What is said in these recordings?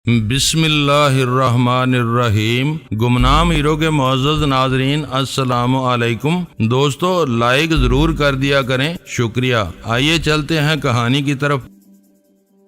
بسم اللہ الرحمن الرحیم۔ گمنام ہیرو کے معزز ناظرین السلام علیکم۔ دوستو لائک ضرور کر دیا کریں، شکریہ۔ آئیے چلتے ہیں کہانی کی طرف۔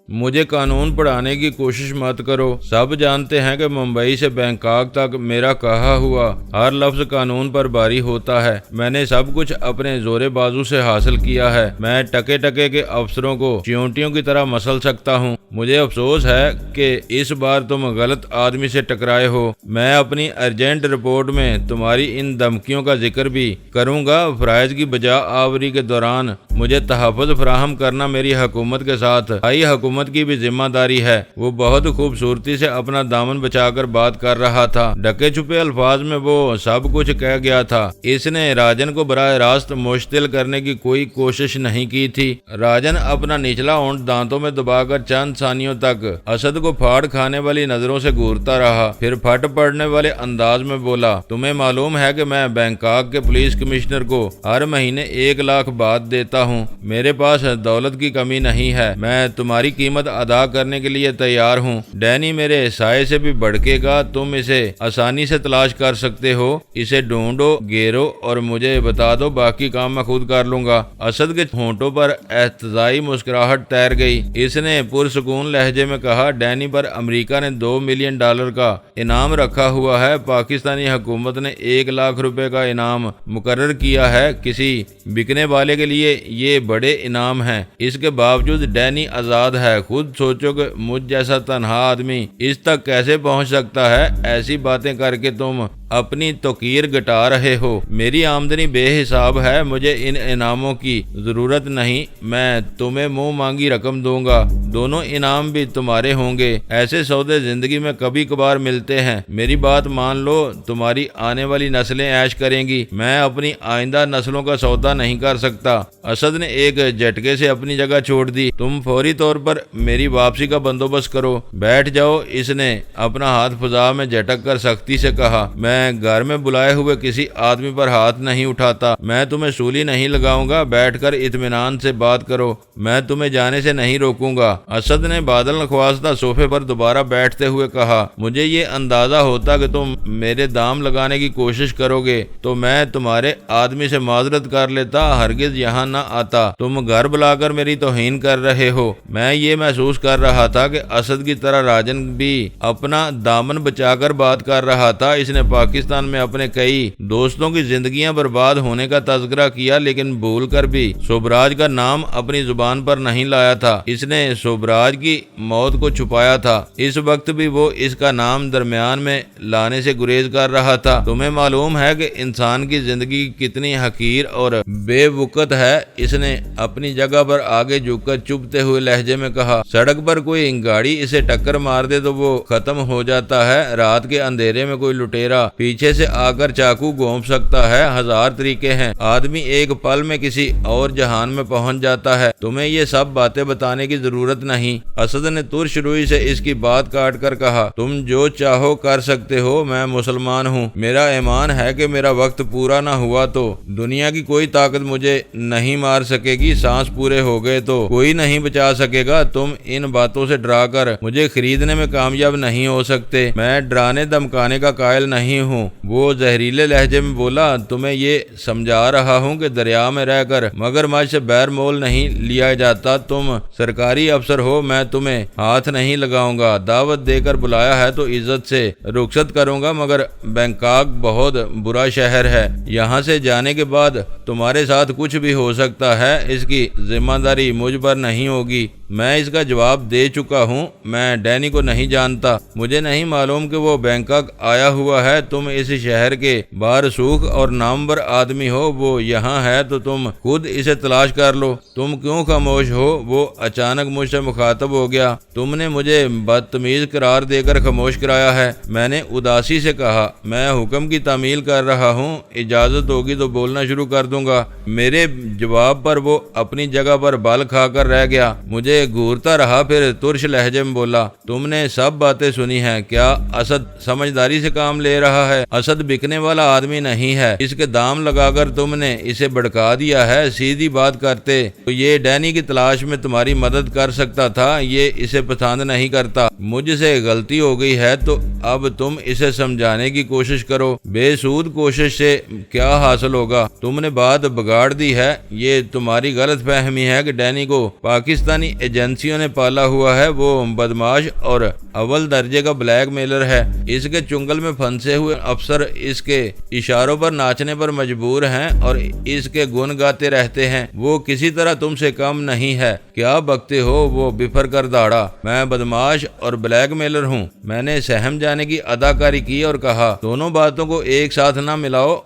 مجھے قانون پڑھانے کی کوشش مت کرو، سب جانتے ہیں کہ ممبئی سے بینکاک تک میرا کہا ہوا ہر لفظ قانون پر باری ہوتا ہے۔ میں نے سب کچھ اپنے زور بازو سے حاصل کیا ہے۔ میں ٹکے ٹکے کے افسروں کو چیونٹیوں کی طرح مسل سکتا ہوں۔ مجھے افسوس ہے کہ اس بار تم غلط آدمی سے ٹکرائے ہو۔ میں اپنی ارجنٹ رپورٹ میں تمہاری ان دھمکیوں کا ذکر بھی کروں گا۔ فرائض کی بجا آوری کے دوران مجھے تحفظ فراہم کرنا میری حکومت کے ساتھ آئی حکومت کی بھی ذمہ داری ہے۔ وہ بہت خوبصورتی سے اپنا دامن بچا کر بات کر رہا تھا۔ ڈکے چھپے الفاظ میں وہ سب کچھ کہہ گیا تھا۔ اس نے راجن کو براہ راست مشتعل کرنے کی کوئی کوشش نہیں کی تھی۔ راجن اپنا نچلا ہونٹ دانتوں میں دبا کر چند ثانیوں تک اسد کو پھاڑ کھانے والی نظروں سے گھورتا رہا، پھر پھٹ پڑنے والے انداز میں بولا، تمہیں معلوم ہے کہ میں بینکاک کے پولیس کمشنر کو ہر مہینے 1 لاکھ بات دیتا ہوں۔ میرے پاس دولت کی کمی نہیں ہے، میں تمہاری قیمت ادا کرنے کے لیے تیار ہوں۔ ڈینی میرے سائے سے بھی بڑھکے گا، تم اسے آسانی سے تلاش کر سکتے ہو۔ اسے ڈھونڈو، گیرو اور مجھے بتا دو، باقی کام میں خود کر لوں گا۔ اسد کے ہونٹوں پر احتجاجی مسکراہٹ تیر گئی۔ اس نے پرسکون لہجے میں کہا، ڈینی پر امریکہ نے $2 ملین کا انعام رکھا ہوا ہے۔ پاکستانی حکومت نے 1 لاکھ روپے کا انعام مقرر کیا ہے۔ کسی بکنے والے کے لیے یہ بڑے انعام ہیں۔ اس کے باوجود ڈینی آزاد ہے۔ خود سوچو کہ مجھ جیسا تنہا آدمی اس تک کیسے پہنچ سکتا ہے۔ ایسی باتیں کر کے تم اپنی توقیر گٹا رہے ہو۔ میری آمدنی بے حساب ہے، مجھے ان انعاموں کی ضرورت نہیں۔ میں تمہیں منہ مانگی رقم دوں گا، دونوں انعام بھی تمہارے ہوں گے۔ ایسے سودے زندگی میں کبھی کبھار ملتے ہیں۔ میری بات مان لو، تمہاری آنے والی نسلیں عیش کریں گی، میں اپنی آئندہ نسلوں کا سودا نہیں کر سکتا۔ اسد نے ایک جھٹکے سے اپنی جگہ چھوڑ دی۔ تم فوری طور پر میری واپسی کا بندوبست کرو، بیٹھ جاؤ۔ اس نے اپنا ہاتھ فضا میں جھٹک کر سختی سے کہا، میں گھر میں بلائے ہوئے کسی آدمی پر ہاتھ نہیں اٹھاتا۔ میں تمہیں سولی نہیں لگاؤں گا، بیٹھ کر اطمینان سے بات کرو، میں تمہیں جانے سے نہیں روکوں گا۔ اسد نے بادل نخواستہ صوفے پر دوبارہ بیٹھتے ہوئے کہا، مجھے یہ اندازہ ہوتا کہ تم میرے دام لگانے کی کوشش کرو گے تو میں تمہارے آدمی سے معذرت کر لیتا، ہرگز یہاں نہ آتا۔ تم گھر بلا کر میری توہین کر رہے ہو۔ میں یہ محسوس کر رہا تھا کہ اسد کی طرح راجن بھی اپنا دامن بچا کر بات کر رہا تھا۔ اس نے پاکستان میں اپنے کئی دوستوں کی زندگیاں برباد ہونے کا تذکرہ کیا، لیکن بھول کر بھی سوبراج کا نام اپنی زبان پر نہیں لایا تھا۔ اس نے سوبراج کی موت کو چھپایا تھا، اس وقت بھی وہ اس کا نام درمیان میں لانے سے گریز کر رہا تھا۔ تمہیں معلوم ہے کہ انسان کی زندگی کتنی حقیر اور بے وقت ہے۔ اس نے اپنی جگہ پر آگے جھک کر چبھتے ہوئے لہجے میں کہا، سڑک پر کوئی گاڑی اسے ٹکر مار دے تو وہ ختم ہو جاتا ہے۔ رات کے اندھیرے میں کوئی لٹیرا پیچھے سے آ کر چاقو گھونپ سکتا ہے۔ 1000 طریقے ہیں، آدمی ایک پل میں کسی اور جہان میں پہنچ جاتا ہے۔ تمہیں یہ سب باتیں بتانے کی ضرورت نہیں۔ اسد نے ترش روئی سے اس کی بات کاٹ کر کہا، تم جو چاہو کر سکتے ہو، میں مسلمان ہوں۔ میرا ایمان ہے کہ میرا وقت پورا نہ ہوا تو دنیا کی کوئی طاقت مجھے نہیں مار سکے گی۔ سانس پورے ہو گئے تو کوئی نہیں بچا سکے گا۔ تم ان باتوں سے ڈرا کر مجھے خریدنے میں کامیاب نہیں ہو سکتے۔ میں ڈرانے دھمکانے کا قائل نہیں ہوں۔ وہ زہریلے لہجے میں بولا، تمہیں یہ سمجھا رہا ہوں کہ دریا میں رہ کر مگرمچھ سے بیر مول نہیں لیا جاتا۔ تم سرکاری افسر ہو، میں تمہیں ہاتھ نہیں لگاؤں گا۔ دعوت دے کر بلایا ہے تو عزت سے رخصت کروں گا، مگر بینکاک بہت برا شہر ہے۔ یہاں سے جانے کے بعد تمہارے ساتھ کچھ بھی ہو سکتا ہے، اس کی ذمہ داری مجھ پر نہیں ہوگی۔ میں اس کا جواب دے چکا ہوں۔ میں ڈینی کو نہیں جانتا، مجھے نہیں معلوم کہ وہ بینکاک آیا ہوا ہے۔ تم اس شہر کے بارسوخ اور نامور آدمی ہو، وہ یہاں ہے تو تم خود اسے تلاش کر لو۔ تم کیوں خاموش ہو؟ وہ اچانک مجھ سے مخاطب ہو گیا، تم نے مجھے بدتمیز قرار دے کر خاموش کرایا ہے۔ میں نے اداسی سے کہا، میں حکم کی تعمیل کر رہا ہوں، اجازت ہوگی تو بولنا شروع کر دوں گا۔ میرے جواب پر وہ اپنی جگہ پر بال کھا کر رہ گیا۔ مجھے اسے گھورتا رہا، پھر ترش لہجے میں بولا، تم نے سب باتیں سنی ہیں، کیا اسد سمجھداری سے کام لے رہا ہے؟ اسد بکنے والا آدمی نہیں ہے، اس کے دام لگا کر تم نے اسے بھڑکا دیا ہے۔ سیدھی بات کرتے تو یہ ڈینی کی تلاش میں تمہاری مدد کر سکتا تھا، یہ اسے پسند نہیں کرتا۔ مجھ سے غلطی ہو گئی ہے تو اب تم اسے سمجھانے کی کوشش کرو، بے سود کوشش سے کیا حاصل ہوگا؟ تم نے بات بگاڑ دی ہے۔ یہ تمہاری غلط فہمی ہے کہ ڈینی کو پاکستانی ایجنسیوں نے پالا ہوا ہے، وہ بدماش اور اول درجے کا بلیک میلر ہے۔ اس کے چنگل میں پھنسے ہوئے افسر اس کے اشاروں پر ناچنے پر مجبور ہیں اور اس کے گن گاتے رہتے ہیں۔ وہ کسی طرح تم سے کم نہیں ہے۔ کیا بکتے ہو؟ وہ بفر کر داڑا، میں بدماش اور بلیک میلر ہوں؟ میں نے سہم جانے کی اداکاری کی اور کہا، دونوں باتوں کو ایک ساتھ نہ ملاؤ،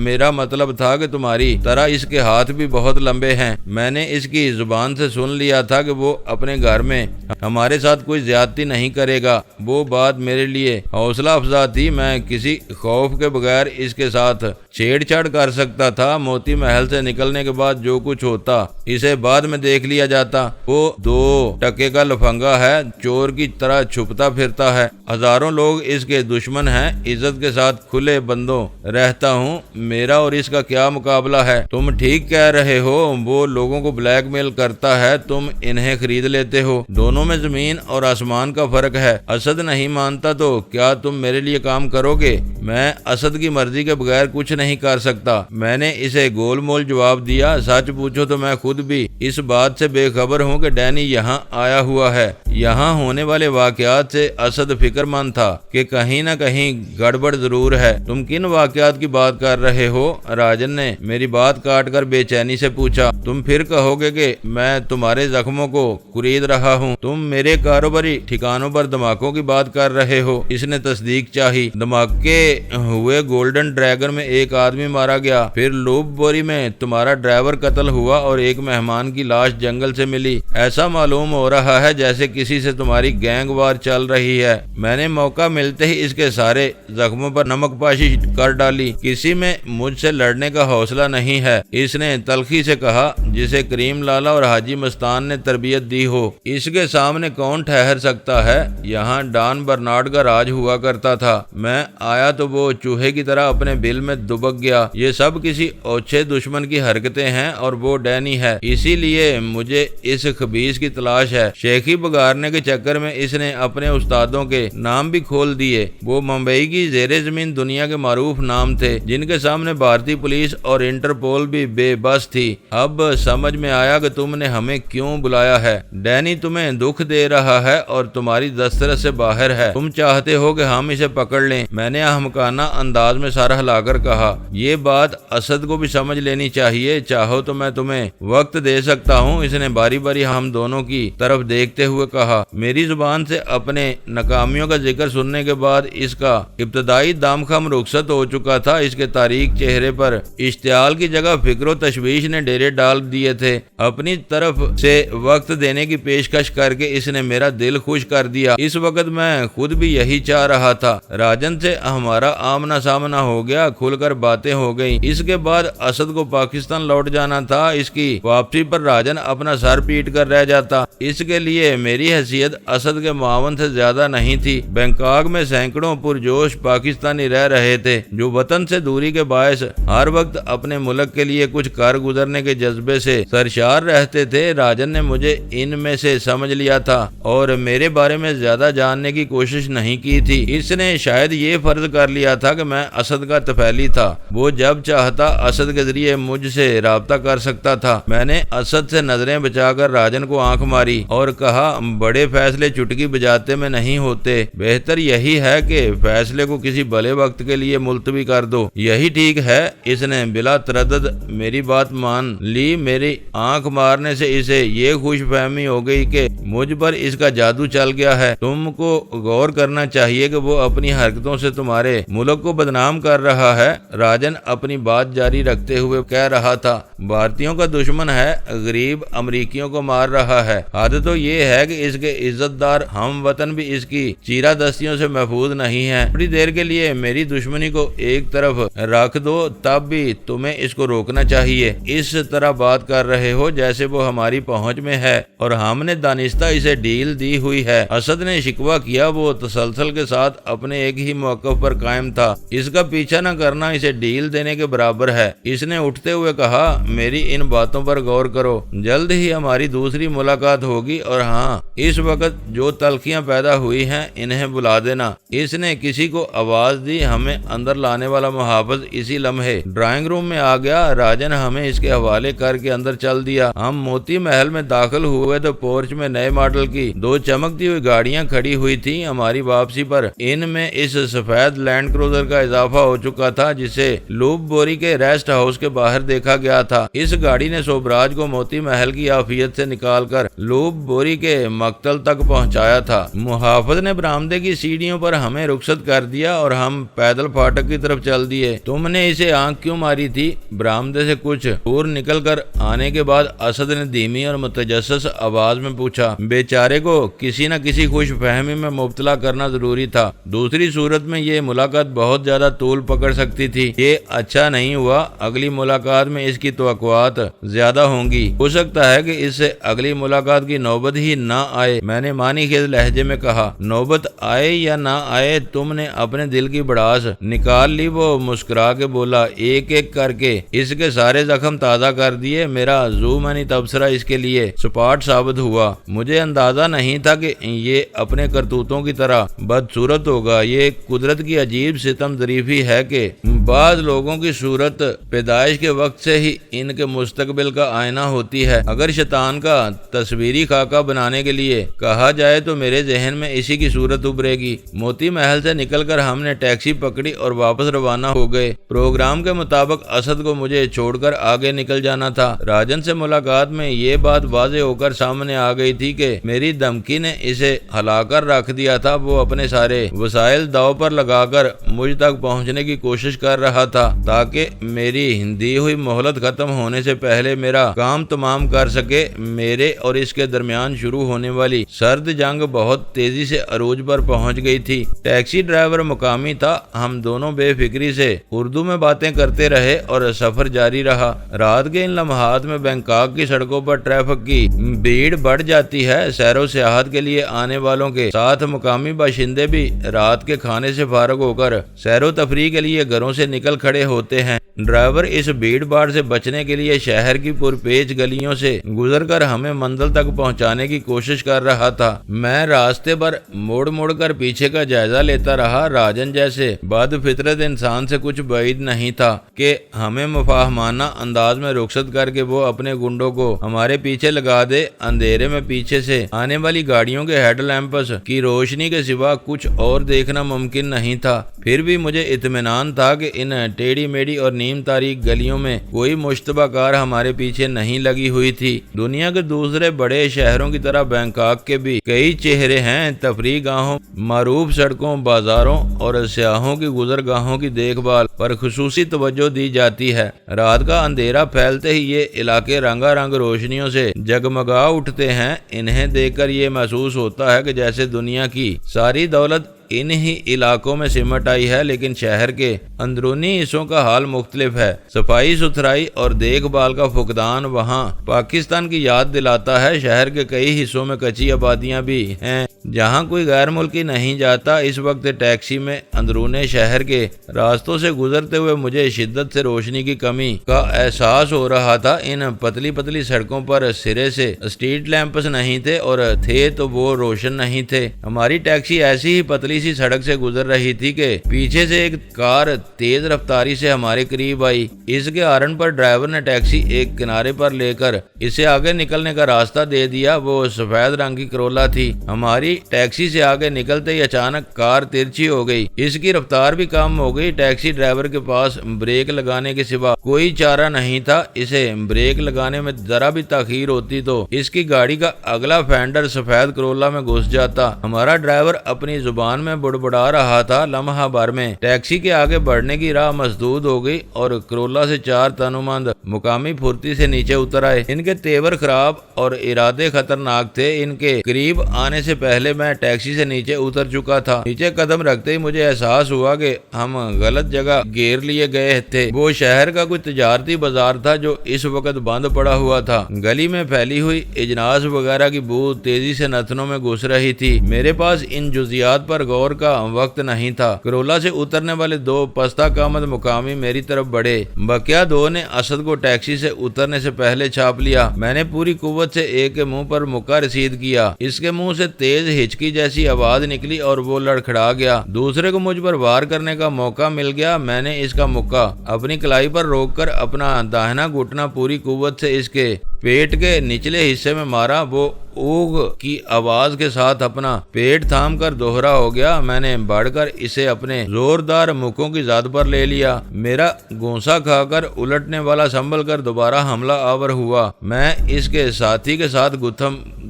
میرا مطلب تھا کہ تمہاری طرح اس کے ہاتھ بھی بہت لمبے ہیں۔ میں نے اس کی زبان سے سن لیا تھا کہ وہ اپنے گھر میں ہمارے ساتھ کوئی زیادتی نہیں کرے گا۔ وہ بات میرے لیے حوصلہ افزا تھی، میں کسی خوف کے بغیر اس کے ساتھ چھیڑ چھاڑ کر سکتا تھا۔ موتی محل سے نکلنے کے بعد جو کچھ ہوتا اسے بعد میں دیکھ لیا جاتا۔ وہ 2 ٹکے کا لفنگا ہے، چور کی طرح چھپتا پھرتا ہے، ہزاروں لوگ اس کے دشمن ہیں۔ عزت کے ساتھ کھلے بندوں رہتا ہوں، میرا اور اس کا کیا مقابلہ ہے؟ تم ٹھیک کہہ رہے ہو، وہ لوگوں کو بلیک میل کرتا ہے، تم انہیں خرید لیتے ہو۔ دونوں میں زمین اور آسمان کا فرق ہے۔ اسد نہیں مانتا تو کیا تم میرے لیے کام کرو گے؟ میں اسد کی مرضی کے بغیر کچھ نہیں کر سکتا۔ میں نے اسے گول مول جواب دیا، سچ پوچھو تو میں خود بھی اس بات سے بے خبر ہوں کہ ڈینی یہاں آیا ہوا ہے۔ یہاں ہونے والے واقعات سے اسد فکر مند تھا کہ کہیں نہ کہیں گڑبڑ ضرور ہے۔ تم کن واقعات کی بات کر رہے ہو؟ راجن نے میری بات کاٹ کر بے چینی سے پوچھا۔ تم پھر کہو گے کہ میں تمہارے زخموں کو خرید رہا ہوں؟ تم میرے کاروباری ٹھکانوں پر دھماکوں کی بات کر رہے ہو؟ اس نے تصدیق چاہی۔ دھماکے ہوئے گولڈن ڈریگن میں ایک آدمی مارا گیا، پھر لوپ بوری میں تمہارا ڈرائیور قتل ہوا اور ایک مہمان کی لاش جنگل سے ملی۔ ایسا معلوم ہو رہا ہے جیسے کسی سے تمہاری گینگ وار چل رہی ہے۔ میں نے موقع ملتے ہی اس کے سارے زخموں پر نمک پاشی کر ڈالی۔ کسی میں مجھ سے لڑنے کا حوصلہ نہیں ہے، اس نے تلخی سے کہا، جسے کریم لالا اور حاجی مستان نے تربیت دی ہو۔ اس کے سامنے کون ٹھہر سکتا ہے؟ یہاں ڈان برنارڈ کا راج ہوا کرتا تھا۔ میں آیا تو وہ چوہے کی طرح اپنے بل میں دبک گیا۔ یہ سب کسی اوچھے دشمن کی حرکتیں ہیں اور وہ ڈینی ہے، اسی لیے مجھے اس خبیث کی تلاش ہے۔ شیخی بگارنے کے چکر میں اس نے اپنے استادوں کے نام بھی کھول دیے۔ وہ ممبئی کی زیر زمین دنیا کے معروف نام تھے، جن کے سامنے بھارتی پولیس اور انٹرپول بھی بے بس تھی۔ اب سمجھ میں آیا کہ تم نے ہمیں کیوں بلایا ہے۔ ڈینی تمہیں دکھ دے رہا ہے اور تمہاری دسترس سے باہر ہے۔ تم چاہتے ہو کہ ہم اسے پکڑ لیں۔ میں نے احمقانہ انداز میں سر ہلا کر کہا، یہ بات اسد کو بھی سمجھ لینی چاہیے، چاہو تو میں تمہیں وقت دے سکتا ہوں۔ اس نے باری باری ہم دونوں کی طرف دیکھتے ہوئے کہا۔ میری زبان سے اپنے ناکامیوں کا ذکر سننے کے بعد اس کا ابتدائی دم خم رخصت ہو چکا تھا۔ اس کے تاریک چہرے پر اشتعال کی جگہ فکر و تشویش نے ڈیرے ڈال دیے تھے۔ اپنی طرف سے وقت دینے کی پیشکش کر کے اس نے میرا دل خوش کر دیا۔ اس وقت میں خود بھی یہی چاہ رہا تھا۔ راجن سے ہمارا آمنا سامنا ہو گیا، کھل کر باتیں ہو گئی۔ اس کے بعد اسد کو پاکستان لوٹ جانا تھا۔ اس کی واپسی پر راجن اپنا سر پیٹ کر رہ جاتا۔ اس کے لیے میری حیثیت اسد کے معاون سے زیادہ نہیں تھی۔ بینکاک میں سینکڑوں پرجوش پاکستانی رہ رہے تھے جو وطن سے دوری کے باعث ہر وقت اپنے ملک کے لیے کچھ کر گزرنے کے جذبے سے سرشار رہتے تھے۔ راجن نے مجھے ان میں سے سمجھ لیا تھا اور میرے بارے میں زیادہ جاننے کی کوشش نہیں کی تھی۔ اس نے شاید یہ فرض کر لیا تھا کہ میں اسد کا طفیلی تھا۔ وہ جب چاہتا اسد کے ذریعے مجھ سے رابطہ کر سکتا تھا۔ میں نے اسد سے نظریں بچا کر راجن کو آنکھ ماری اور کہا، بڑے فیصلے چٹکی بجاتے میں نہیں ہوتے، بہتر یہی ہے کہ فیصلے کو کسی بھلے وقت کے لیے ملتوی کر دو، یہی ٹھیک ہے۔ اس نے بلا تردد میری بات مان لی۔ میری آنکھ مارنے سے اسے یہ خوش فہمی ہو گئی کہ مجھ پر اس کا جادو چل گیا ہے۔ تم کو غور کرنا چاہیے کہ وہ اپنی حرکتوں سے تمہارے ملک کو بدنام کر رہا ہے۔ راجن اپنی بات جاری رکھتے ہوئے کہہ رہا تھا، بھارتیوں کا دشمن ہے، غریب امریکیوں کو مار رہا ہے۔ حد تو یہ ہے کہ اس کے عزت دار ہم وطن بھی اس کی چیرہ دستیوں سے محفوظ نہیں ہیں۔ تھوڑی دیر کے لیے میری دشمنی کو ایک طرف رکھ دو، تب بھی تمہیں اس کو روکنا چاہیے۔ اس طرح بات کر رہے ہو جیسے وہ ہماری پہنچ میں ہے۔ ہے اور ہم نے دانستہ اسے ڈیل دی ہوئی ہے۔ اسد نے شکوہ کیا، وہ تسلسل کے ساتھ اپنے ایک ہی موقف پر قائم تھا۔ اس کا پیچھا نہ کرنا اسے ڈیل دینے کے برابر ہے۔ اس نے اٹھتے ہوئے کہا، میری ان باتوں پر غور کرو، جلد ہی ہماری دوسری ملاقات ہوگی، اور ہاں، اس وقت جو تلخیاں پیدا ہوئی ہیں انہیں بلا دینا۔ اس نے کسی کو آواز دی، ہمیں اندر لانے والا محافظ اسی لمحے ڈرائنگ روم میں آ گیا۔ راجن ہمیں اس کے حوالے کر کے اندر چل دیا۔ ہم موتی محل میں داخل ہوئے تو پورچ میں نئے ماڈل کی 2 چمکتی ہوئی گاڑیاں کھڑی ہوئی تھیں۔ ہماری واپسی پر ان میں اس سفید لینڈ کروزر کا اضافہ ہو چکا تھا جسے لوپ بوری کے ریسٹ ہاؤس کے باہر دیکھا گیا تھا۔ اس گاڑی نے سوبراج کو موتی محل کی عافیت سے نکال کر لوپ بوری کے مقتل تک پہنچایا تھا۔ محافظ نے برآمدے کی سیڑھیوں پر ہمیں رخصت کر دیا اور ہم پیدل پھاٹک کی طرف چل دیے۔ تم نے اسے آنکھ کیوں ماری تھی؟ برآمدے سے کچھ دور نکل کر آنے کے بعد اسد نے دھیمی اور متجسس آواز میں پوچھا۔ بیچارے کو کسی نہ کسی خوش فہمی میں مبتلا کرنا ضروری تھا، دوسری صورت میں یہ ملاقات بہت زیادہ طول پکڑ سکتی تھی۔ یہ اچھا نہیں ہوا، اگلی ملاقات میں اس کی توقعات زیادہ ہوں گی، ہو سکتا ہے کہ اس سے اگلی ملاقات کی نوبت ہی نہ آئے۔ میں نے معنی خیز لہجے میں کہا، نوبت آئے یا نہ آئے، تم نے اپنے دل کی بڑاس نکال لی۔ وہ مسکرا کے بولا، ایک ایک کر کے اس کے سارے زخم تازہ کر دیے۔ میرا زومنی تبصرہ اس کے لیے سپاٹ ثابت ہوا۔ مجھے اندازہ نہیں تھا کہ یہ اپنے کرتوتوں کی طرح بدصورت ہوگا۔ یہ قدرت کی عجیب ستم ظریفی ہے کہ بعض لوگوں کی صورت پیدائش کے وقت سے ہی ان کے مستقبل کا آئینہ ہوتی ہے۔ اگر شیطان کا تصویری خاکہ بنانے کے لیے کہا جائے تو میرے ذہن میں اسی کی صورت ابھرے گی۔ موتی محل سے نکل کر ہم نے ٹیکسی پکڑی اور واپس روانہ ہو گئے۔ پروگرام کے مطابق اسد کو مجھے چھوڑ کر آگے نکل جانا تھا۔ راجن سے ملاقات میں یہ بات واضح ہو کر سامنے آ گئی تھی کہ میری دھمکی نے اسے ہلا کر رکھ دیا تھا۔ وہ اپنے سارے وسائل داؤ پر لگا کر مجھ تک پہنچنے کی کوشش کر رہا تھا تاکہ میری دی ہوئی مہلت ختم ہونے سے پہلے میرا کام تمام کر سکے۔ میرے اور اس کے درمیان شروع ہونے والی سرد جنگ بہت تیزی سے عروج پر پہنچ گئی تھی۔ ٹیکسی ڈرائیور مقامی تھا۔ ہم دونوں بے فکری سے اردو میں باتیں کرتے رہے اور سفر جاری رہا۔ رات کے ان لمحات میں بینکاک کی سڑکوں پر ٹریفک کی بھیڑ بڑھ جاتی ہے۔ سیر و سیاحت کے لیے آنے والوں کے ساتھ مقامی باشندے بھی رات کے کھانے سے فارغ ہو کر سیر و تفریح کے لیے گھروں سے نکل کھڑے ہوتے ہیں۔ ڈرائیور اس بھیڑ بھاڑ سے بچنے کے لیے شہر کی پرپیچ گلیوں سے گزر کر ہمیں منزل تک پہنچانے کی کوشش کر رہا تھا۔ میں راستے پر موڑ موڑ کر پیچھے کا جائزہ لیتا رہا۔ راجن جیسے بد فطرت انسان سے کچھ بعید نہیں تھا کہ ہمیں مفاہمانہ انداز میں رخصت کر کے وہ اپنے گنڈوں کو ہمارے پیچھے لگا دے۔ اندھیرے میں پیچھے سے آنے والی گاڑیوں کے ہیڈ لیمپس کی روشنی کے سوا کچھ اور دیکھنا ممکن نہیں تھا۔ پھر بھی مجھے اطمینان تھا کہ ان ٹیڑھی میڑھی اور نیم تاریک گلیوں میں کوئی مشتبہ کار ہمارے پیچھے نہیں لگی ہوئی تھی۔ دنیا کے دوسرے بڑے شہروں کی طرح بینکاک کے بھی کئی چہرے ہیں۔ تفریح گاہوں، معروف سڑکوں، بازاروں اور سیاحوں کی گزرگاہوں کی دیکھ بھال پر خصوصی توجہ دی جاتی ہے۔ رات کا اندھیرا پھیلتے ہی یہ علاقے رنگا رنگ روشنیوں سے جگمگا اٹھتے ہیں۔ انہیں دیکھ کر یہ محسوس ہوتا ہے کہ جیسے دنیا کی ساری دولت انہی علاقوں میں سمٹ آئی ہے، لیکن شہر کے اندرونی حصوں کا حال مختلف ہے۔ صفائی ستھرائی اور دیکھ بھال کا فقدان وہاں پاکستان کی یاد دلاتا ہے۔ شہر کے کئی حصوں میں کچی آبادیاں بھی ہیں جہاں کوئی غیر ملکی نہیں جاتا۔ اس وقت ٹیکسی میں اندرون شہر کے راستوں سے گزرتے ہوئے مجھے شدت سے روشنی کی کمی کا احساس ہو رہا تھا۔ ان پتلی پتلی سڑکوں پر سرے سے اسٹریٹ لیمپس نہیں تھے، اور تھے تو وہ روشن نہیں تھے۔ ہماری ٹیکسی ایسی ہی پتلی سی سڑک سے گزر رہی تھی کہ پیچھے سے ایک کار تیز رفتاری سے ہمارے قریب آئی۔ اس کے ہارن پر ڈرائیور نے ٹیکسی ایک کنارے پر لے کر اسے آگے نکلنے کا راستہ دے دیا۔ وہ سفید رنگ کی کرولا تھی۔ ہماری ٹیکسی سے آگے نکلتے ہی اچانک کار ترچھی ہو گئی، اس کی رفتار بھی کم ہو گئی۔ ٹیکسی ڈرائیور کے پاس بریک لگانے کے سوا کوئی چارہ نہیں تھا۔ اسے بریک لگانے میں ذرا بھی تاخیر ہوتی تو اس کی گاڑی کا اگلا فینڈر سفید کرولا میں گھس جاتا۔ ہمارا ڈرائیور اپنی زبان میں بڑبڑا رہا تھا۔ لمحہ بھر میں ٹیکسی کے آگے بڑھنے کی راہ مسدود ہو گئی اور کرولا سے چار تنومند مقامی پھرتی سے نیچے اتر آئے۔ ان کے تیور خراب اور ارادے خطرناک تھے۔ ان کے قریب آنے سے پہلے پہلے میں ٹیکسی سے نیچے اتر چکا تھا۔ نیچے قدم رکھتے ہی مجھے احساس ہوا کہ ہم غلط جگہ گھیر لیے گئے تھے۔ وہ شہر کا کوئی تجارتی بازار تھا جو اس وقت بند پڑا ہوا تھا۔ گلی میں پھیلی ہوئی اجناس وغیرہ کی بو تیزی سے نتنوں میں گھس رہی تھی۔ میرے پاس ان جزیات پر غور کا وقت نہیں تھا۔ کرولا سے اترنے والے دو پستہ قامت مقامی میری طرف بڑھے۔ بقیہ دو نے اسد کو ٹیکسی سے اترنے سے پہلے چھاپ لیا۔ میں نے پوری قوت سے ایک کے منہ پر مکہ رسید کیا۔ اس کے منہ سے تیز ہچکی جیسی آواز نکلی اور وہ لڑکھڑا گیا۔ دوسرے کو مجھ پر وار کرنے کا موقع مل گیا۔ میں نے اس کا مکہ اپنی کلائی پر روک کر اپنا داہنا گھٹنا پوری قوت سے اس کے پیٹ کے نچلے حصے میں مارا۔ وہ اوغ کی آواز کے ساتھ اپنا پیٹ تھام کر دوہرا ہو گیا۔ میں نے بڑھ کر اسے اپنے زوردار مکوں کی ذات پر لے لیا۔ میرا گونسا کھا کر الٹنے والا سنبھل کر دوبارہ حملہ آور ہوا۔ میں اس کے ساتھی کے ساتھ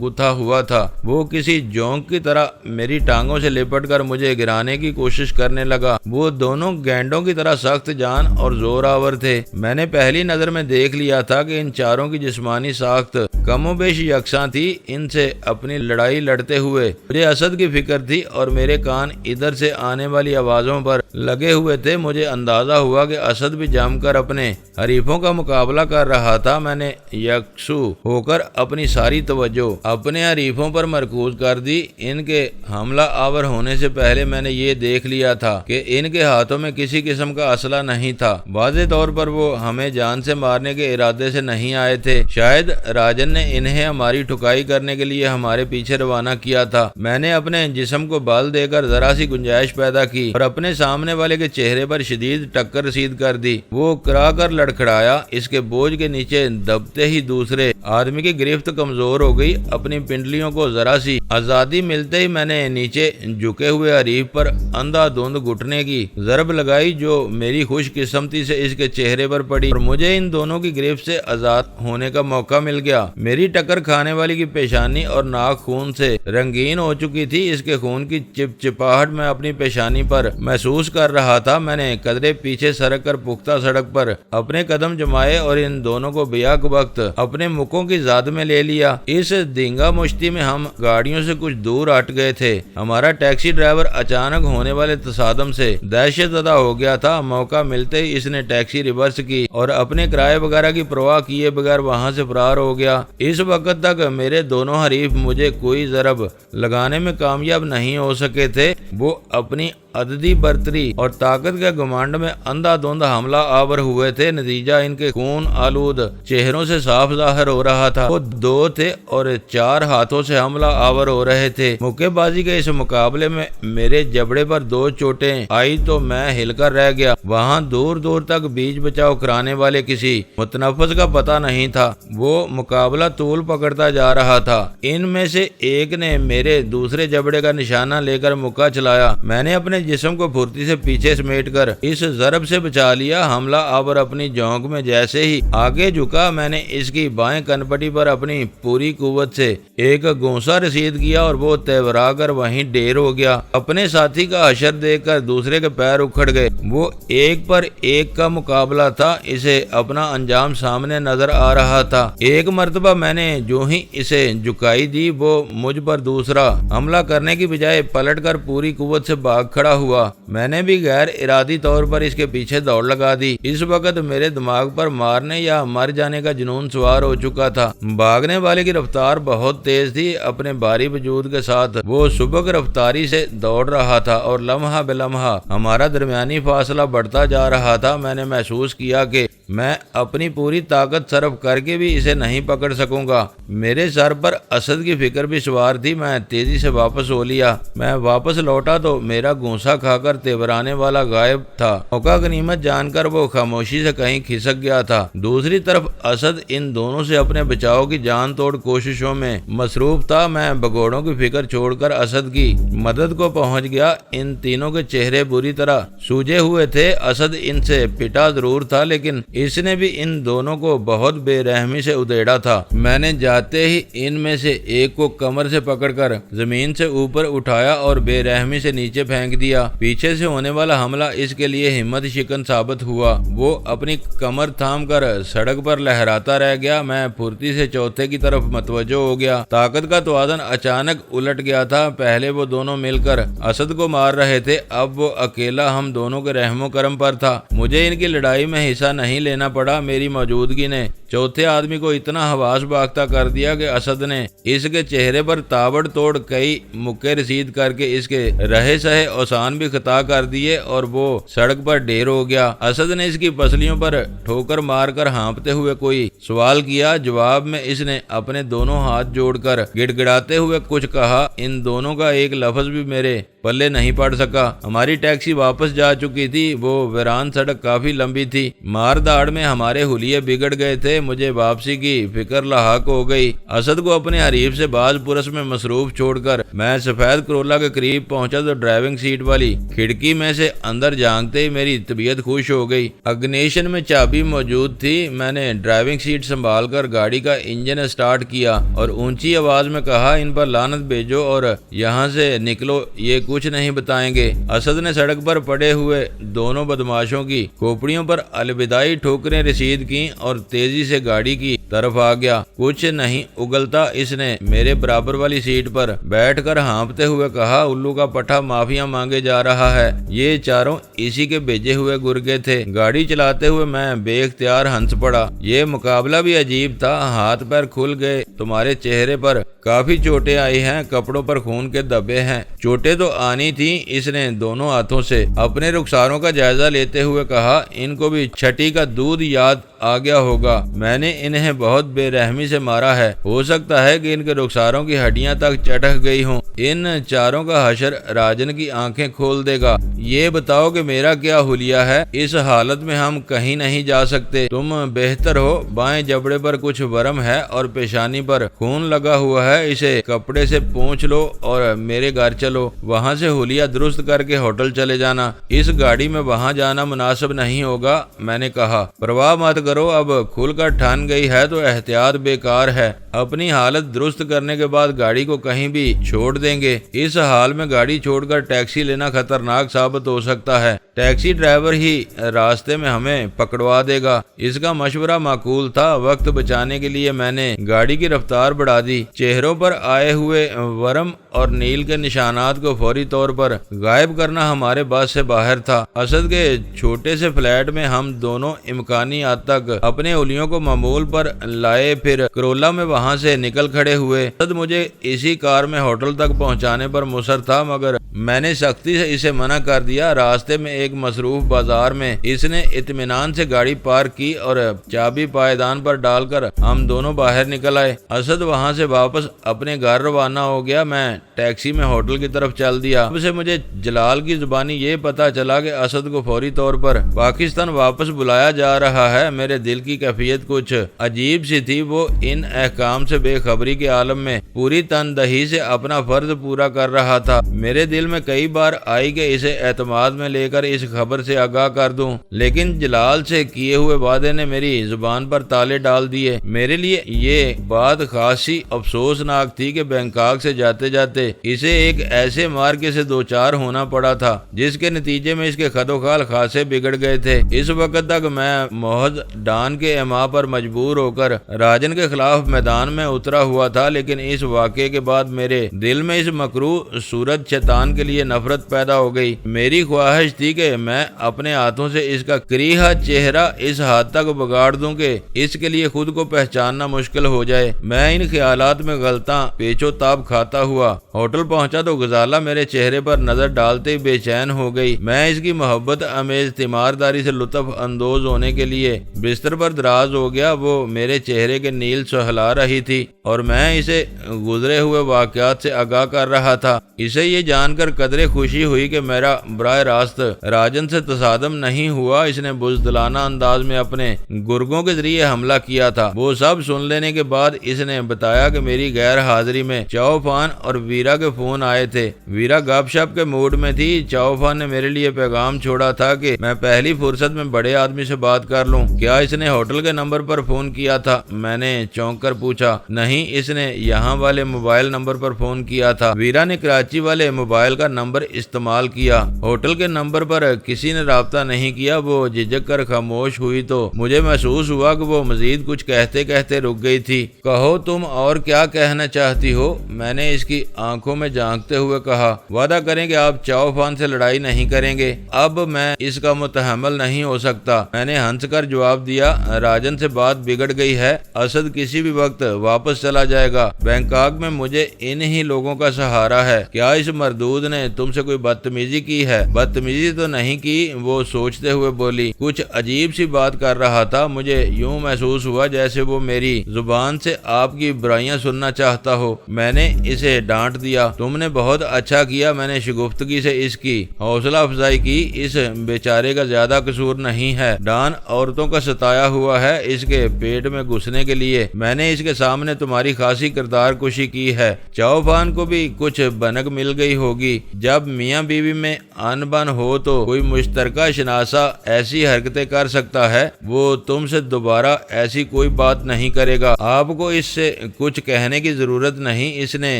گتھا ہوا تھا۔ وہ کسی جونک کی طرح میری ٹانگوں سے لپٹ کر مجھے گرانے کی کوشش کرنے لگا۔ وہ دونوں گینڈوں کی طرح سخت جان اور زور آور تھے۔ میں نے پہلی نظر میں دیکھ لیا تھا کہ ان چاروں کی جسمانی ساخت کم و بیش یکساں تھی۔ ان سے اپنی لڑائی لڑتے ہوئے مجھے اسد کی فکر تھی اور میرے کان ادھر سے آنے والی آوازوں پر لگے ہوئے تھے۔ مجھے اندازہ ہوا کہ اسد بھی جم کر اپنے حریفوں کا مقابلہ کر رہا تھا۔ میں نے یکسو ہو کر اپنی ساری توجہ اپنے حریفوں پر مرکوز کر دی۔ ان کے حملہ آور ہونے سے پہلے میں نے یہ دیکھ لیا تھا کہ ان کے ہاتھوں میں کسی قسم کا اسلحہ نہیں تھا۔ واضح طور پر وہ ہمیں جان سے مارنے کے ارادے سے نہیں آئے تھے۔ شاید راجن نے انہیں ہماری ٹھکائی کرنے کے لیے ہمارے پیچھے روانہ کیا تھا۔ میں نے اپنے جسم کو بال دے کر ذرا سی گنجائش پیدا کی اور اپنے سامنے والے کے چہرے پر شدید ٹکر رسید کر دی۔ وہ کرا کر لڑکھڑایا۔ اس کے بوجھ کے نیچے دبتے ہی دوسرے آدمی کی گرفت کمزور ہو گئی۔ اپنی پنڈلیوں کو ذرا سی آزادی ملتے ہی میں نے نیچے جھکے ہوئے حریف پر اندھا دھند گھٹنے کی ضرب لگائی جو میری خوش قسمتی سے اس کے چہرے پر پڑی اور مجھے ان دونوں کی گرفت سے آزاد ہونے کا موقع مل گیا۔ میری ٹکر کھانے والی کی پیشانی اور ناک خون سے رنگین ہو چکی تھی۔ اس کے خون کی چپچپاہٹ میں اپنی پیشانی پر محسوس کر رہا تھا۔ میں نے قدرے پیچھے سرک کر پختہ سڑک پر اپنے قدم جمائے اور ان دونوں کو بیک وقت اپنے مکوں کی زاد میں لے لیا۔ اس دھینگا مشتی میں ہم گاڑیوں سے کچھ دور ہٹ گئے تھے۔ ہمارا ٹیکسی ڈرائیور اچانک ہونے والے تصادم سے دہشت زدہ ہو گیا تھا۔ موقع ملتے ہی اس نے ٹیکسی ریورس کی اور اپنے کرائے وغیرہ کی پرواہ کیے بغیر وہاں سے فرار ہو گیا۔ اس وقت تک میرے دونوں حریف مجھے کوئی ضرب لگانے میں کامیاب نہیں ہو سکے تھے۔ وہ اپنی عددی برتری اور طاقت کے گمانڈ میں اندھا دھند حملہ آور ہوئے تھے۔ نتیجہ ان کے خون آلود چہروں سے صاف ظاہر ہو رہا تھا۔ وہ دو تھے اور 4 ہاتھوں سے حملہ آور ہو رہے تھے۔ مکے بازی کے اس مقابلے میں میرے جبڑے پر 2 چوٹیں آئی تو میں ہل کر رہ گیا۔ وہاں دور دور تک بیچ بچاؤ کرانے والے کسی متنفس کا پتہ نہیں تھا۔ وہ مقابلہ طول پکڑتا جا رہا تھا۔ ان میں سے ایک نے میرے دوسرے جبڑے کا نشانہ لے کر مکہ چلایا۔ میں نے اپنے جسم کو پھرتی سے پیچھے سمیٹ کر اس ضرب سے بچا لیا۔ حملہ آور اپنی جونک میں جیسے ہی آگے جھکا میں نے اس کی بائیں کنپٹی پر اپنی پوری قوت سے ایک گونسا رسید کیا اور وہ تیورا کر وہیں ڈیر ہو گیا۔ اپنے ساتھی کا حشر دیکھ کر دوسرے کے پیر اکھڑ گئے۔ وہ ایک پر ایک کا مقابلہ تھا۔ اسے اپنا انجام سامنے نظر آ رہا تھا۔ ایک مرتبہ میں نے جو ہی اسے جھکائی دی وہ مجھ پر دوسرا حملہ کرنے کی بجائے پلٹ کر پوری قوت سے بھاگ کھڑا ہوا۔ میں نے بھی غیر ارادی طور پر اس کے پیچھے دوڑ لگا دی۔ اس وقت میرے دماغ پر مارنے یا مر جانے کا جنون سوار ہو چکا تھا۔ بھاگنے والے کی رفتار بہت تیز تھی۔ اپنے بھاری وجود کے ساتھ وہ سبک رفتاری سے دوڑ رہا تھا اور لمحہ بے لمحہ ہمارا درمیانی فاصلہ بڑھتا جا رہا تھا۔ میں نے محسوس کیا کہ میں اپنی پوری طاقت صرف کر کے بھی اسے نہیں پکڑ سکوں گا۔ میرے سر پر اسد کی فکر بھی سوار تھی۔ میں تیزی سے واپس ہو لیا۔ میں واپس لوٹا تو میرا گونسا کھا کر تیورانے والا غائب تھا۔ موقع غنیمت جان کر وہ خاموشی سے کہیں کھسک گیا تھا۔ دوسری طرف اسد ان دونوں سے اپنے بچاؤ کی جان توڑ کوششوں میں مصروف تھا۔ میں بگوڑوں کی فکر چھوڑ کر اسد کی مدد کو پہنچ گیا۔ ان تینوں کے چہرے بری طرح سوجے ہوئے تھے۔ اسد ان سے پٹا ضرور تھا لیکن اس نے بھی ان دونوں کو بہت بے رحمی سے ادھیڑا تھا۔ میں نے جاتے ہی ان میں سے ایک کو کمر سے پکڑ کر زمین سے اوپر اٹھایا اور بے رحمی سے نیچے پھینک دیا۔ پیچھے سے ہونے والا حملہ اس کے لیے ہمت شکن ثابت ہوا۔ وہ اپنی کمر تھام کر سڑک پر لہراتا رہ گیا۔ میں پھرتی سے چوتھے کی طرف متوجہ ہو گیا۔ طاقت کا توازن اچانک الٹ گیا تھا۔ پہلے وہ دونوں مل کر اسد کو مار رہے تھے، اب وہ اکیلا ہم دونوں کے رحم و کرم پر تھا۔ مجھے ان کی لڑائی میں حصہ نہیں لینا پڑا۔ میری موجودگی نے چوتھے آدمی کو اتنا حواس باختہ کر دیا کہ اسد نے اس کے چہرے پر تابڑ توڑ کئی مکے رسید کر کے اس کے رہے سہے اوسان بھی خطا کر دیے اور وہ سڑک پر ڈھیر ہو گیا۔ اسد نے اس کی پسلیوں پر ٹھوکر مار کر ہانپتے ہوئے کوئی سوال کیا۔ جواب میں اس نے اپنے دونوں ہاتھ جوڑ کر گڑ گڑاتے ہوئے کچھ کہا۔ ان دونوں کا ایک لفظ بھی میرے پلے نہیں پڑ سکا۔ ہماری ٹیکسی واپس جا چکی تھی۔ وہ ویران سڑک کافی لمبی تھی۔ مار داڑ میں ہمارے حلیے بگڑ گئے تھے۔ مجھے واپسی کی فکر لاحق ہو گئی۔ اسد کو اپنے حریف سے باز پرس میں مصروف چھوڑ کر میں سفید کرولا کے قریب پہنچا تو ڈرائیونگ سیٹ والی کھڑکی میں سے اندر جھانکتے ہی میری طبیعت خوش ہو گئی۔ اگنیشن میں چابی موجود تھی۔ میں نے ڈرائیونگ سیٹ سنبھال کر گاڑی کا انجن سٹارٹ کیا اور اونچی آواز میں کہا، ان پر لعنت بھیجو اور یہاں سے نکلو، یہ کچھ نہیں بتائیں گے۔ اسد نے سڑک پر پڑے ہوئے دونوں بدماشوں کی کھوپڑیوں پر الوداعی ٹھوکریں رسید کیں اور تیزی سے گاڑی کی طرف آ گیا۔ کچھ نہیں اگلتا اس نے میرے برابر والی سیٹ پر بیٹھ کر ہانپتے ہوئے کہا، الو کا پٹھا معافیاں مانگے جا رہا ہے۔ یہ چاروں اسی کے بھیجے ہوئے گرگے تھے۔ گاڑی چلاتے ہوئے میں بے اختیار ہنس پڑا۔ یہ مقابلہ بھی عجیب تھا۔ ہاتھ پیر کھل گئے۔ تمہارے چہرے پر کافی چوٹیں آئی ہیں، کپڑوں پر خون کے دھبے ہیں۔ چوٹیں تو آنی تھیں۔ اس نے دونوں ہاتھوں سے اپنے رخساروں کا جائزہ لیتے ہوئے کہا، ان کو بھی چھٹی کا دودھ یاد آ گیا ہوگا۔ میں نے انہیں بہت بے رحمی سے مارا ہے۔ ہو سکتا ہے کہ ان کے رخساروں کی ہڈیاں تک چٹک گئی ہوں۔ ان چاروں کا حشر راجن کی آنکھیں کھول دے گا۔ یہ بتاؤ کہ میرا کیا حلیہ ہے؟ اس حالت میں ہم کہیں نہیں جا سکتے۔ تم بہتر ہو، بائیں جبڑے پر کچھ ورم ہے اور پیشانی پر خون لگا ہوا ہے، اسے کپڑے سے پونچھ لو اور میرے گھر چلو۔ وہاں سے حلیہ درست کر کے ہوٹل چلے جانا۔ اس گاڑی میں وہاں جانا مناسب نہیں ہوگا، میں نے کہا۔ پرواہ مت کرو، اب کھل کر ٹھان گئی ہے تو احتیاط بیکار ہے۔ اپنی حالت درست کرنے کے بعد گاڑی کو کہیں بھی چھوڑ دیں گے۔ اس حال میں گاڑی چھوڑ کر ٹیکسی لینا خطرناک ثابت ہو سکتا ہے۔ ٹیکسی ڈرائیور ہی راستے میں ہمیں پکڑوا دے گا۔ اس کا مشورہ معقول تھا۔ وقت بچانے کے لیے میں نے گاڑی کی رفتار بڑھا دی۔ چہروں پر آئے ہوئے ورم اور نیل کے نشانات کو فوری طور پر غائب کرنا ہمارے بس سے باہر تھا۔ اسد کے چھوٹے سے فلیٹ میں ہم دونوں امکانی حد تک اپنے اولیوں کو معمول پر لائے، پھر کرولا میں وہاں سے نکل کھڑے ہوئے۔ اسد مجھے اسی کار میں ہوٹل تک پہنچانے پر مصر تھا، مگر میں نے سختی سے اسے منع کر دیا۔ راستے میں ایک مصروف بازار میں اس نے اطمینان سے گاڑی پارک کی اور چابی پائیدان پر ڈال کر ہم دونوں باہر نکل آئے۔ اسد وہاں سے واپس اپنے گھر روانہ ہو گیا۔ میں ٹیکسی میں ہوٹل کی طرف چل دیا۔ اب سے مجھے جلال کی زبانی یہ پتا چلا کہ اسد کو فوری طور پر پاکستان واپس بلایا جا رہا ہے۔ میرے دل کی کیفیت کچھ عجیب سی تھی۔ وہ ان احکام سے بے خبری کے عالم میں پوری تندہی سے اپنا فرض پورا کر رہا تھا۔ میرے دل میں کئی بار آئی کہ اسے اعتماد میں لے کر اس خبر سے آگاہ کر دوں، لیکن جلال سے کیے ہوئے وعدے نے میری زبان پر تالے ڈال دیے۔ میرے لیے یہ بات خاصی افسوسناک تھی کہ بینکاک سے جاتے جاتے اسے ایک ایسے مارکے سے دوچار ہونا پڑا تھا جس کے نتیجے میں اس کے خد و خال خاصے بگڑ گئے تھے۔ اس وقت تک میں محض ڈان کے ایما پر مجبور ہو کر راجن کے خلاف میدان میں اترا ہوا تھا، لیکن اس واقعے کے بعد میرے دل میں اس مکروہ صورت شیطان کے لیے نفرت پیدا ہو گئی۔ میری خواہش تھی کہ میں اپنے ہاتھوں سے اس کا کریہا چہرہ اس حد تک بگاڑ دوں کہ اس کے لیے خود کو پہچاننا مشکل ہو جائے۔ میں ان خیالات میں غلطاں پیچ و تاب کھاتا ہوا ہوٹل پہنچا تو غزالہ میرے چہرے پر نظر ڈالتے ہی بے چین ہو گئی۔ میں اس کی محبت امیز تیمارداری سے لطف اندوز ہونے کے لیے بستر پر دراز ہو گیا۔ وہ میرے چہرے کے نیل سہلا رہی تھی اور میں اسے گزرے ہوئے واقعات سے آگاہ کر رہا تھا۔ اسے یہ جان کر قدرے خوشی ہوئی کہ میرا براہ راست راجن سے تصادم نہیں ہوا۔ اس نے بزدلانہ انداز میں اپنے گرگوں کے ذریعے حملہ کیا تھا۔ وہ سب سن لینے کے بعد اس نے بتایا کہ میری غیر حاضری میں چاؤفان اور ویرا کے فون آئے تھے۔ ویرا گپ شپ کے موڈ میں تھی۔ چاؤفان نے میرے لیے پیغام چھوڑا تھا کہ میں پہلی فرصت میں بڑے آدمی سے بات کر لوں۔ کیا کیا اس نے ہوٹل کے نمبر پر فون کیا تھا؟ میں نے چونک کر پوچھا۔ نہیں، اس نے یہاں والے موبائل نمبر پر فون کیا تھا۔ ویرا نے کراچی والے موبائل کا نمبر استعمال کیا، ہوٹل کے نمبر پر کسی نے رابطہ نہیں کیا۔ وہ جھجک کر خاموش ہوئی تو مجھے محسوس ہوا کہ وہ مزید کچھ کہتے کہتے رک گئی تھی۔ کہو تم اور کیا کہنا چاہتی ہو؟ میں نے اس کی آنکھوں میں جھانکتے ہوئے کہا۔ وعدہ کریں کہ آپ چاؤ فان سے لڑائی نہیں کریں گے۔ اب میں اس کا متحمل نہیں ہو سکتا، میں نے ہنس کر جواب دیا۔ راجن سے بات بگڑ گئی ہے، اسد کسی بھی وقت واپس چلا جائے گا۔ بینکاک میں مجھے انہی لوگوں کا سہارا ہے۔ کیا اس مردود نے تم سے کوئی بدتمیزی کی ہے؟ بدتمیزی تو نہیں کی، وہ سوچتے ہوئے بولی۔ کچھ عجیب سی بات کر رہا تھا، مجھے یوں محسوس ہوا جیسے وہ میری زبان سے آپ کی برائیاں سننا چاہتا ہو۔ میں نے اسے ڈانٹ دیا۔ تم نے بہت اچھا کیا، میں نے شگفتگی سے اس کی حوصلہ افزائی کی۔ اس بیچارے کا زیادہ قصور نہیں ہے، ڈان عورتوں کا ستایا ہوا ہے اس کے پیٹ میں گھسنے کے لیے۔ میں نے اس کے سامنے تمہاری خاصی کردار کشی کی ہے۔ چاؤ فان کو بھی کچھ بنک مل گئی ہوگی۔ جب میاں بیوی میں ان بن ہو تو کوئی مشترکہ شناسہ ایسی حرکتیں کر سکتا ہے۔ وہ تم سے دوبارہ ایسی کوئی بات نہیں کرے گا۔ آپ کو اس سے کچھ کہنے کی ضرورت نہیں۔ اس نے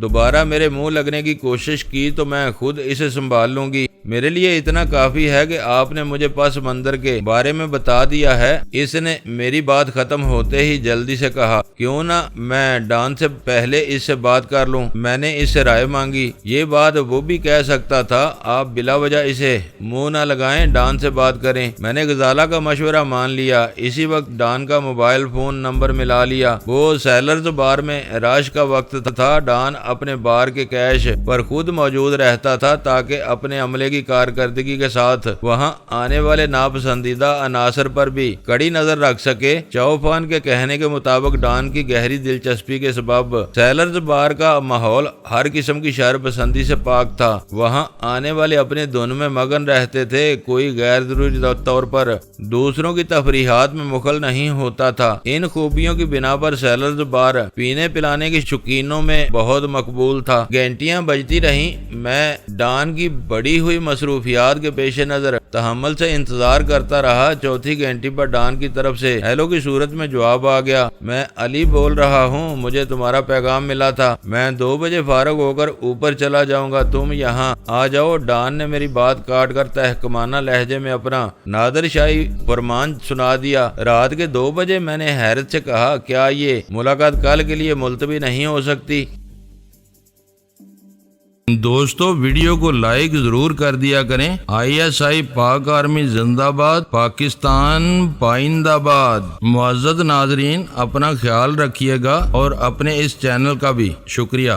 دوبارہ میرے منہ لگنے کی کوشش کی تو میں خود اسے سنبھال لوں گی۔ میرے لیے اتنا کافی ہے کہ آپ نے مجھے پس منظر کے بارے میں بتا دیا ہے۔ اس نے میری بات ختم ہوتے ہی جلدی سے کہا، کیوں نہ میں ڈان سے پہلے اس سے بات کر لوں؟ میں نے اس سے رائے مانگی۔ یہ بات وہ بھی کہہ سکتا تھا، آپ بلا وجہ اسے منہ نہ لگائیں، ڈان سے بات کریں۔ میں نے غزالہ کا مشورہ مان لیا۔ اسی وقت ڈان کا موبائل فون نمبر ملا لیا۔ وہ سیلرز بار میں رش کا وقت تھا۔ ڈان اپنے بار کے کیش پر خود موجود رہتا تھا تاکہ اپنے عملے کی کارکردگی کے ساتھ وہاں آنے والے ناپسندیدہ عناصر پر بھی کڑی نظر رکھ سکے۔ چاؤ فان کے کہنے کے مطابق ڈان کی گہری دلچسپی کے سبب سیلرز بار کا ماحول ہر قسم کی شر پسندی سے پاک تھا۔ وہاں آنے والے اپنے دھن میں مگن رہتے تھے، کوئی غیر ضروری طور پر دوسروں کی تفریحات میں مخل نہیں ہوتا تھا۔ ان خوبیوں کی بنا پر سیلرز بار پینے پلانے کے شوقینوں میں بہت مقبول تھا۔ گھنٹیاں بجتی رہیں، میں ڈان کی بڑی ہوئی مصروفیات کے پیش نظر تحمل سے انتظار کرتا رہا۔ چوتھی گھنٹی پر ڈان کی طرف سے ہیلو کی صورت میں جواب آ گیا۔ میں علی بول رہا ہوں، مجھے تمہارا پیغام ملا تھا، میں 2 بجے فارغ ہو کر اوپر چلا جاؤں گا، تم یہاں آ جاؤ۔ ڈان نے میری بات کاٹ کر تحکمانہ لہجے میں اپنا نادر شاہی فرمان سنا دیا۔ رات کے 2 بجے؟ میں نے حیرت سے کہا، کیا یہ ملاقات کل کے لیے ملتوی نہیں ہو سکتی؟ دوستو ویڈیو کو لائک ضرور کر دیا کریں۔ ISI پاک آرمی زندہ باد، پاکستان پائندہ باد۔ معزز ناظرین، اپنا خیال رکھیے گا اور اپنے اس چینل کا بھی شکریہ۔